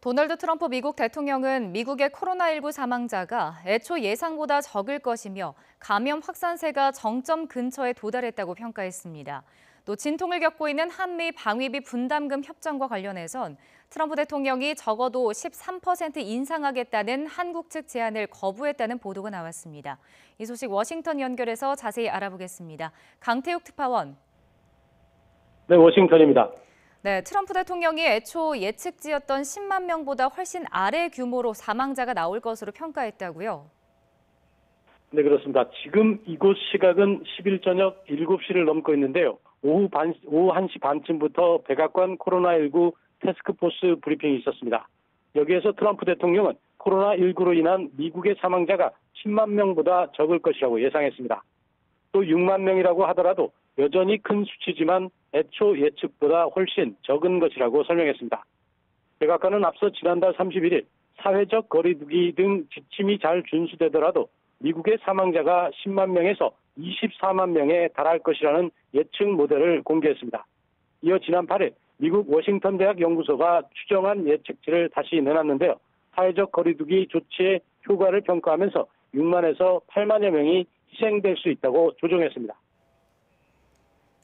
도널드 트럼프 미국 대통령은 미국의 코로나19 사망자가 애초 예상보다 적을 것이며 감염 확산세가 정점 근처에 도달했다고 평가했습니다. 또 진통을 겪고 있는 한미 방위비 분담금 협정과 관련해선 트럼프 대통령이 적어도 13% 인상하겠다는 한국 측 제안을 거부했다는 보도가 나왔습니다. 이 소식 워싱턴 연결해서 자세히 알아보겠습니다. 강태욱 특파원. 네, 워싱턴입니다. 네, 트럼프 대통령이 애초 예측지었던 10만 명보다 훨씬 아래 규모로 사망자가 나올 것으로 평가했다고요? 네, 그렇습니다. 지금 이곳 시각은 10일 저녁 7시를 넘고 있는데요. 오후 1시 반쯤부터 백악관 코로나19 태스크포스 브리핑이 있었습니다. 여기에서 트럼프 대통령은 코로나19로 인한 미국의 사망자가 10만 명보다 적을 것이라고 예상했습니다. 또 6만 명이라고 하더라도 여전히 큰 수치지만 애초 예측보다 훨씬 적은 것이라고 설명했습니다. 백악관은 앞서 지난달 31일 사회적 거리두기 등 지침이 잘 준수되더라도 미국의 사망자가 10만 명에서 24만 명에 달할 것이라는 예측 모델을 공개했습니다. 이어 지난 8일 미국 워싱턴 대학 연구소가 추정한 예측치를 다시 내놨는데요. 사회적 거리두기 조치의 효과를 평가하면서 6만에서 8만여 명이 희생될 수 있다고 조정했습니다.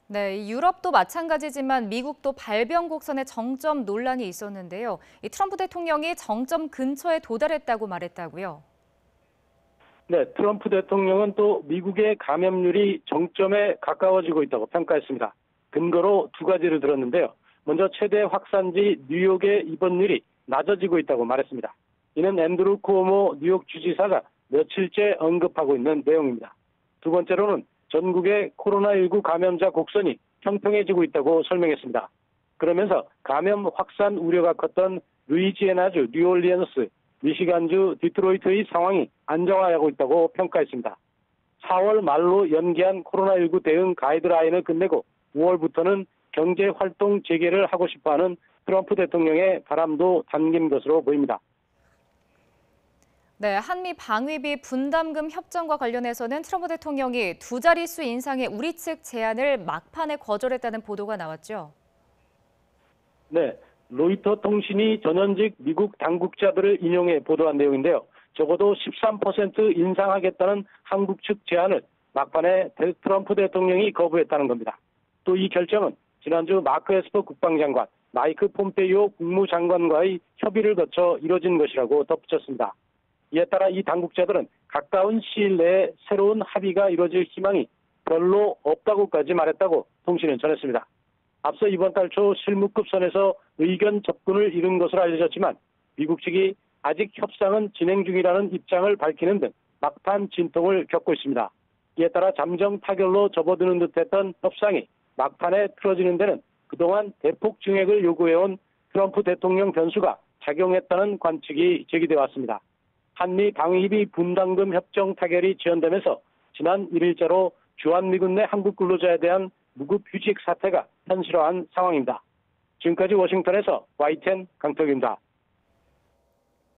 네, 유럽도 마찬가지지만 미국도 발병 곡선의 정점 논란이 있었는데요. 이 트럼프 대통령이 정점 근처에 도달했다고 말했다고요? 네, 트럼프 대통령은 또 미국의 감염률이 정점에 가까워지고 있다고 평가했습니다. 근거로 두 가지를 들었는데요. 먼저 최대 확산지 뉴욕의 입원율이 낮아지고 있다고 말했습니다. 이는 앤드루 쿠오모 뉴욕 주지사가 며칠째 언급하고 있는 내용입니다. 두 번째로는 전국의 코로나19 감염자 곡선이 평평해지고 있다고 설명했습니다. 그러면서 감염 확산 우려가 컸던 루이지애나주 뉴올리언스, 미시간주 디트로이트의 상황이 안정화하고 있다고 평가했습니다. 4월 말로 연기한 코로나19 대응 가이드라인을 끝내고 5월부터는 경제활동 재개를 하고 싶어하는 트럼프 대통령의 바람도 담긴 것으로 보입니다. 네, 한미 방위비 분담금 협정과 관련해서는 트럼프 대통령이 두 자릿수 인상의 우리 측 제안을 막판에 거절했다는 보도가 나왔죠. 네, 로이터 통신이 전현직 미국 당국자들을 인용해 보도한 내용인데요. 적어도 13% 인상하겠다는 한국 측 제안을 막판에 트럼프 대통령이 거부했다는 겁니다. 또 이 결정은 지난주 마크 에스퍼 국방장관, 마이크 폼페이오 국무장관과의 협의를 거쳐 이뤄진 것이라고 덧붙였습니다. 이에 따라 이 당국자들은 가까운 시일 내에 새로운 합의가 이뤄질 희망이 별로 없다고까지 말했다고 통신은 전했습니다. 앞서 이번 달 초 실무급 선에서 의견 접근을 이룬 것으로 알려졌지만 미국 측이 아직 협상은 진행 중이라는 입장을 밝히는 등 막판 진통을 겪고 있습니다. 이에 따라 잠정 타결로 접어드는 듯했던 협상이 막판에 틀어지는 데는 그동안 대폭 증액을 요구해온 트럼프 대통령 변수가 작용했다는 관측이 제기돼 왔습니다. 한미 방위비 분담금 협정 타결이 지연되면서 지난 1일자로 주한미군 내 한국 근로자에 대한 무급 휴직 사태가 현실화한 상황입니다. 지금까지 워싱턴에서 YTN 강태욱입니다.